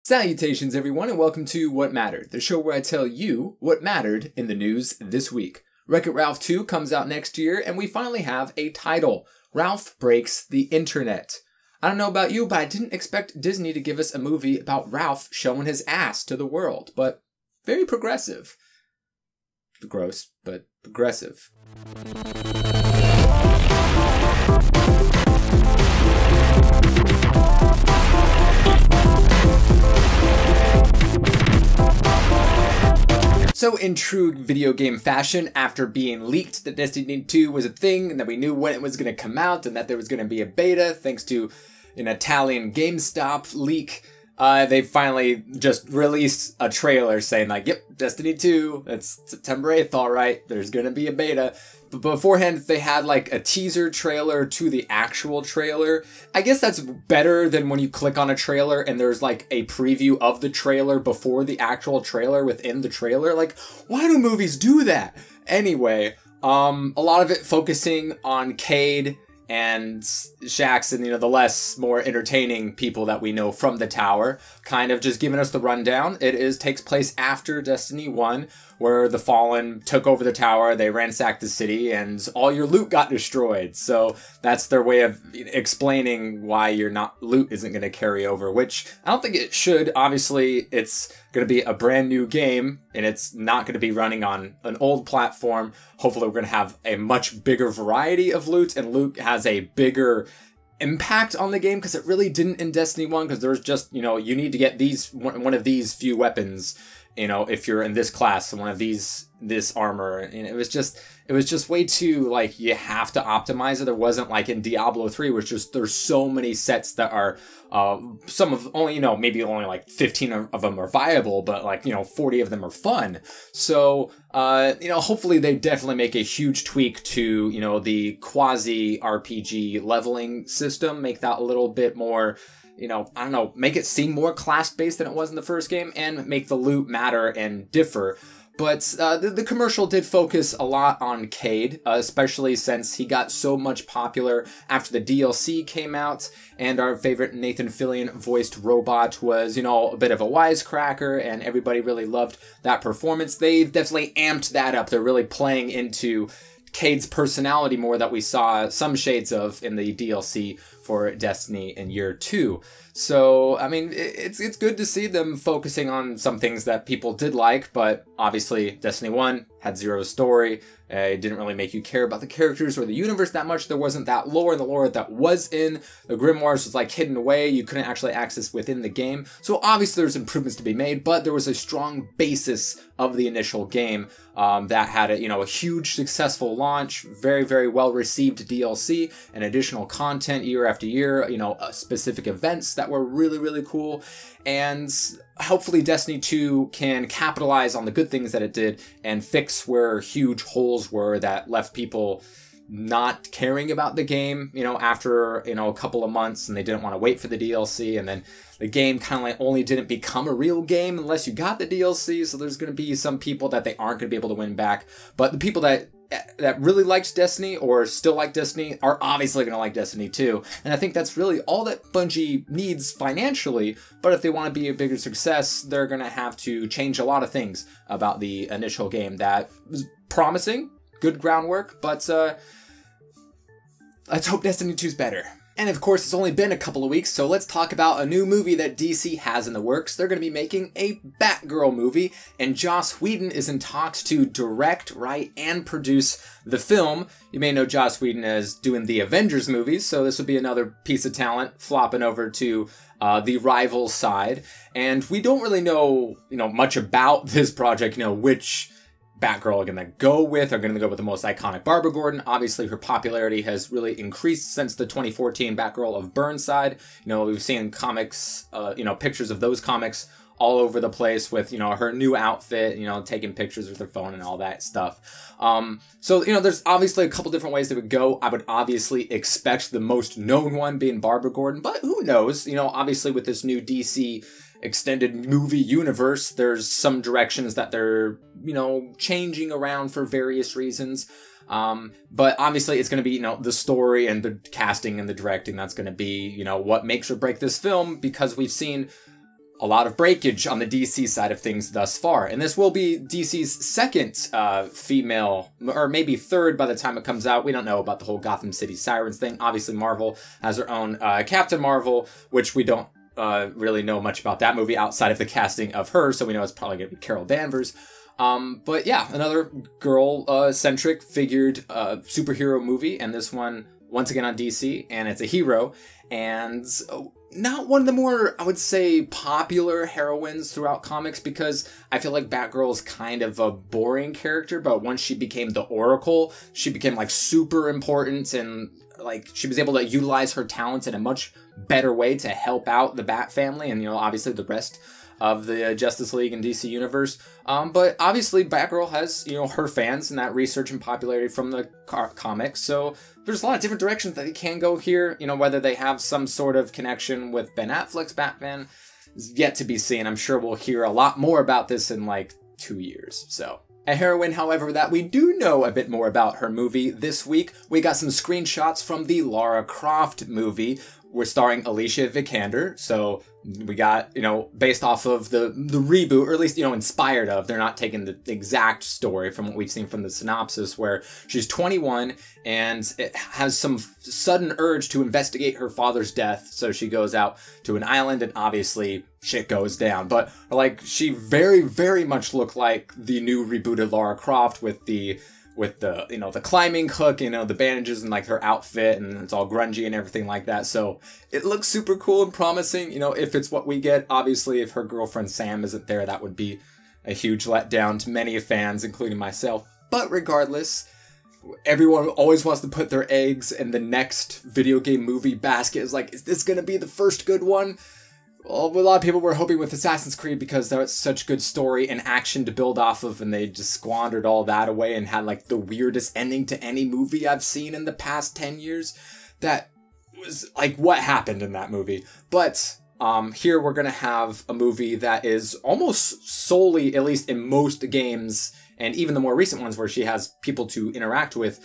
Salutations everyone and welcome to What Mattered, the show where I tell you what mattered in the news this week. Wreck-It Ralph 2 comes out next year and we finally have a title. Ralph Breaks the Internet. I don't know about you, but I didn't expect Disney to give us a movie about Ralph showing his ass to the world, but very progressive. Gross, but progressive. So in true video game fashion, after being leaked that Destiny 2 was a thing and that we knew when it was going to come out and that there was going to be a beta thanks to an Italian GameStop leak, they finally just released a trailer saying like, yep, Destiny 2, it's September 8th, alright, there's going to be a beta. But beforehand, they had like a teaser trailer to the actual trailer. I guess that's better than when you click on a trailer and there's like a preview of the trailer before the actual trailer within the trailer. Like, why do movies do that? Anyway, a lot of it focusing on Cade and Shax and, the less more entertaining people that we know from the tower, kind of just giving us the rundown. It takes place after Destiny 1, where the Fallen took over the tower, they ransacked the city, and all your loot got destroyed. So that's their way of explaining why your loot isn't going to carry over, which I don't think it should. Obviously, it's going to be a brand new game, and it's not going to be running on an old platform. Hopefully, we're going to have a much bigger variety of loot, and loot has a bigger impact on the game, because it really didn't in Destiny 1, because there was just, you need to get one of these few weapons, if you're in this class, one of this armor, and it was just way too, like, you have to optimize it. There wasn't like in Diablo 3, which just, there's so many sets that are, some of only, maybe only like 15 of them are viable, but like, 40 of them are fun. So, hopefully they definitely make a huge tweak to, the quasi RPG leveling system, make that a little bit more, I don't know, make it seem more class-based than it was in the first game, and make the loot matter and differ. But the commercial did focus a lot on Cade, especially since he got so much popular after the DLC came out, and our favorite Nathan Fillion voiced robot was, a bit of a wisecracker, and everybody really loved that performance. They've definitely amped that up. They're really playing into Cade's personality more, that we saw some shades of in the DLC for Destiny in year 2. So, I mean, it's good to see them focusing on some things that people did like, but obviously Destiny 1 had zero story. It didn't really make you care about the characters or the universe that much. There wasn't that lore, and the lore that was in the Grimoires was like hidden away. You couldn't actually access within the game. So obviously there's improvements to be made, but there was a strong basis of the initial game that had a huge successful launch, very, very well received DLC, and additional content year after year, specific events that were really, really cool. And hopefully Destiny 2 can capitalize on the good things that it did and fix where huge holes were that left people not caring about the game, after, a couple of months, and they didn't want to wait for the DLC, and then the game kind of like only didn't become a real game unless you got the DLC, so there's going to be some people that they aren't going to be able to win back. But the people that really liked Destiny or still like Destiny are obviously going to like Destiny 2. And I think that's really all that Bungie needs financially, but if they want to be a bigger success, they're going to have to change a lot of things about the initial game that was promising, good groundwork, but let's hope Destiny 2 is better. And of course, it's only been a couple of weeks, so let's talk about a new movie that DC has in the works. They're going to be making a Batgirl movie, and Joss Whedon is in talks to direct, write, and produce the film. You may know Joss Whedon as doing the Avengers movies, so this would be another piece of talent flopping over to the rival side. And we don't really know, much about this project, which Batgirl are going to go with. Are going to go with the most iconic Barbara Gordon. Obviously, her popularity has really increased since the 2014 Batgirl of Burnside. We've seen comics, pictures of those comics all over the place with, her new outfit, taking pictures with her phone and all that stuff. So, there's obviously a couple different ways they would go. I would obviously expect the most known one being Barbara Gordon, but who knows? Obviously with this new DC extended movie universe, there's some directions that they're, changing around for various reasons. But obviously it's going to be, the story and the casting and the directing that's going to be, what makes or break this film, because we've seen a lot of breakage on the DC side of things thus far. And this will be DC's second female, or maybe third by the time it comes out. We don't know about the whole Gotham City Sirens thing. Obviously, Marvel has her own Captain Marvel, which we don't really know much about that movie outside of the casting of her, so we know it's probably going to be Carol Danvers. But yeah, another girl-centric figured superhero movie, and this one, once again on DC, and it's a hero, and not one of the more, I would say, popular heroines throughout comics, because I feel like Batgirl is kind of a boring character, but once she became the Oracle, she became, like, super important, and, like, she was able to utilize her talents in a much better way to help out the Bat family, and, you know, obviously the rest of the Justice League and DC Universe. But obviously Batgirl has, you know, her fans and that research and popularity from the comics. So there's a lot of different directions that they can go here. You know, whether they have some sort of connection with Ben Affleck's Batman is yet to be seen. I'm sure we'll hear a lot more about this in like 2 years. So a heroine, however, that we do know a bit more about her movie this week. We got some screenshots from the Lara Croft movie. We're starring Alicia Vikander, so we got, you know, based off of the reboot, or at least, you know, inspired of. They're not taking the exact story from what we've seen from the synopsis, where she's 21 and it has some sudden urge to investigate her father's death, so she goes out to an island and obviously shit goes down. But, like, she very, very much looked like the new rebooted Lara Croft with the, you know, the climbing hook, you know, the bandages and like her outfit, and it's all grungy and everything like that. So it looks super cool and promising, you know, if it's what we get. Obviously, if her girlfriend Sam isn't there, that would be a huge letdown to many fans, including myself. But regardless, everyone always wants to put their eggs in the next video game movie basket. Is like, is this going to be the first good one? Well, a lot of people were hoping with Assassin's Creed, because there was such good story and action to build off of, and they just squandered all that away and had like the weirdest ending to any movie I've seen in the past 10 years. That was like, what happened in that movie? But here we're going to have a movie that is almost solely, at least in most games, and even the more recent ones where she has people to interact with,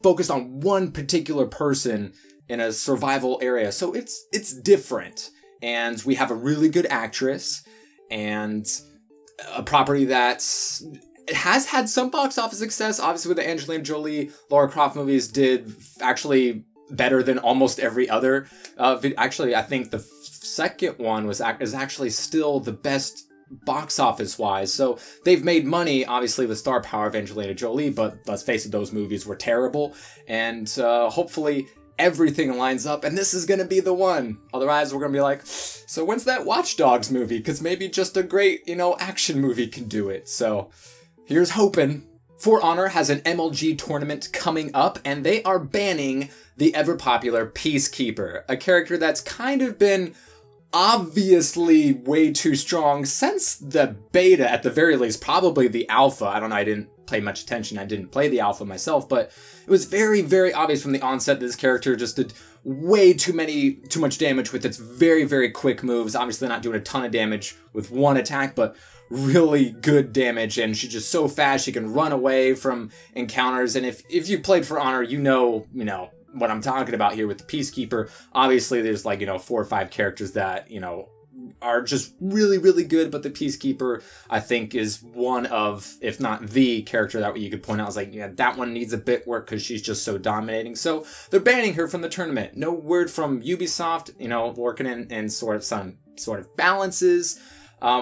focused on one particular person in a survival area. So it's different. And we have a really good actress, and a property that has had some box office success. Obviously, with the Angelina Jolie, Lara Croft movies did actually better than almost every other. Actually, I think the second one is actually still the best box office wise. So they've made money, obviously, with star power of Angelina Jolie, but let's face it, those movies were terrible. And hopefully everything lines up, and this is going to be the one. Otherwise, we're going to be like, so when's that Watch Dogs movie? Because maybe just a great, you know, action movie can do it. So here's hoping. For Honor has an MLG tournament coming up, and they are banning the ever-popular Peacekeeper, a character that's kind of been obviously way too strong since the beta, at the very least, probably the alpha. I don't know, I didn't pay much attention. I didn't play the alpha myself, but it was very, very obvious from the onset that this character just did way too much damage with its very, very quick moves. Obviously not doing a ton of damage with one attack, but really good damage, and she's just so fast she can run away from encounters. And if you played For Honor, you know what I'm talking about here with the Peacekeeper. Obviously there's like, 4 or 5 characters that, are just really, really good, but the Peacekeeper, I think, is one of, if not the character that you could point out. I was like, yeah, that one needs a bit work because she's just so dominating. So they're banning her from the tournament. No word from Ubisoft, working in sort of balances.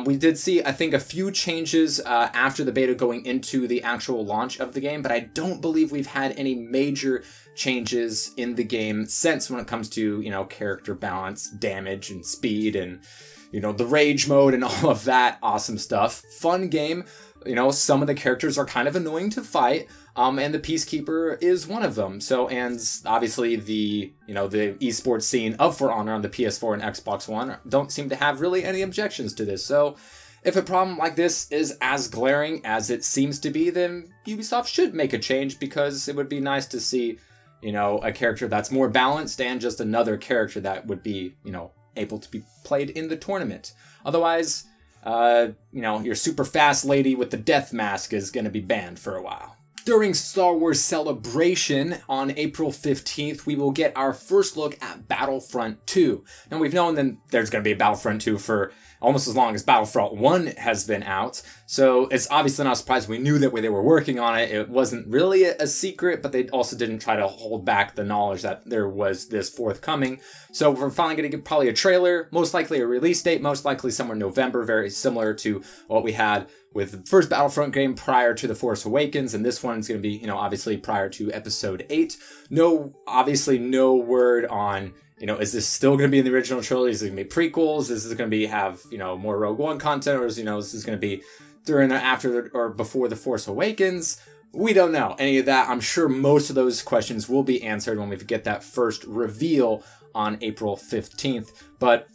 We did see, I think, a few changes after the beta going into the actual launch of the game, but I don't believe we've had any major changes in the game since, when it comes to, character balance, damage, and speed, and, the rage mode and all of that awesome stuff. Fun game. Some of the characters are kind of annoying to fight, and the Peacekeeper is one of them. So, and obviously the esports scene of For Honor on the PS4 and Xbox One don't seem to have really any objections to this. So, if a problem like this is as glaring as it seems to be, then Ubisoft should make a change, because it would be nice to see, a character that's more balanced and just another character that would be, able to be played in the tournament. Otherwise, your super fast lady with the death mask is going to be banned for a while. During Star Wars Celebration on April 15th, we will get our first look at Battlefront 2. Now, we've known that there's going to be a Battlefront 2 for almost as long as Battlefront 1 has been out. So it's obviously not a surprise. We knew that they were working on it. It wasn't really a secret, but they also didn't try to hold back the knowledge that there was this forthcoming. So we're finally going to get probably a trailer, most likely a release date, most likely somewhere in November, very similar to what we had with the first Battlefront game prior to The Force Awakens, and this one's going to be, obviously prior to Episode 8. Obviously no word on, is this still going to be in the original trilogy? Is it going to be prequels? Is this going to have, more Rogue One content? Or is this going to be during, after, or before The Force Awakens? We don't know any of that. I'm sure most of those questions will be answered when we get that first reveal on April 15th. But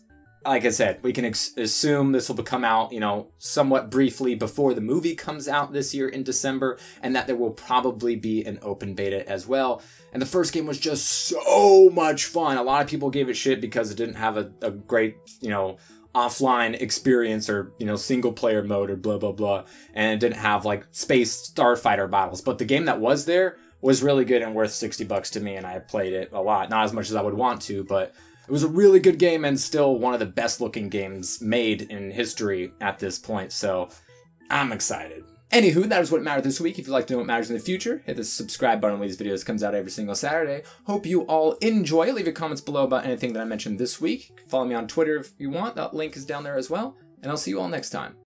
like I said, we can assume this will come out, somewhat briefly before the movie comes out this year in December, and that there will probably be an open beta as well. And the first game was just so much fun. A lot of people gave it shit because it didn't have a great, offline experience or, single player mode or blah, blah, blah. And it didn't have like space starfighter battles. But the game that was there was really good and worth $60 to me, and I played it a lot. Not as much as I would want to, but it was a really good game and still one of the best looking games made in history at this point, so I'm excited. Anywho, that is what mattered this week. If you'd like to know what matters in the future, hit the subscribe button when these videos comes out every single Saturday. Hope you all enjoy. Leave your comments below about anything that I mentioned this week. Follow me on Twitter if you want. That link is down there as well. And I'll see you all next time.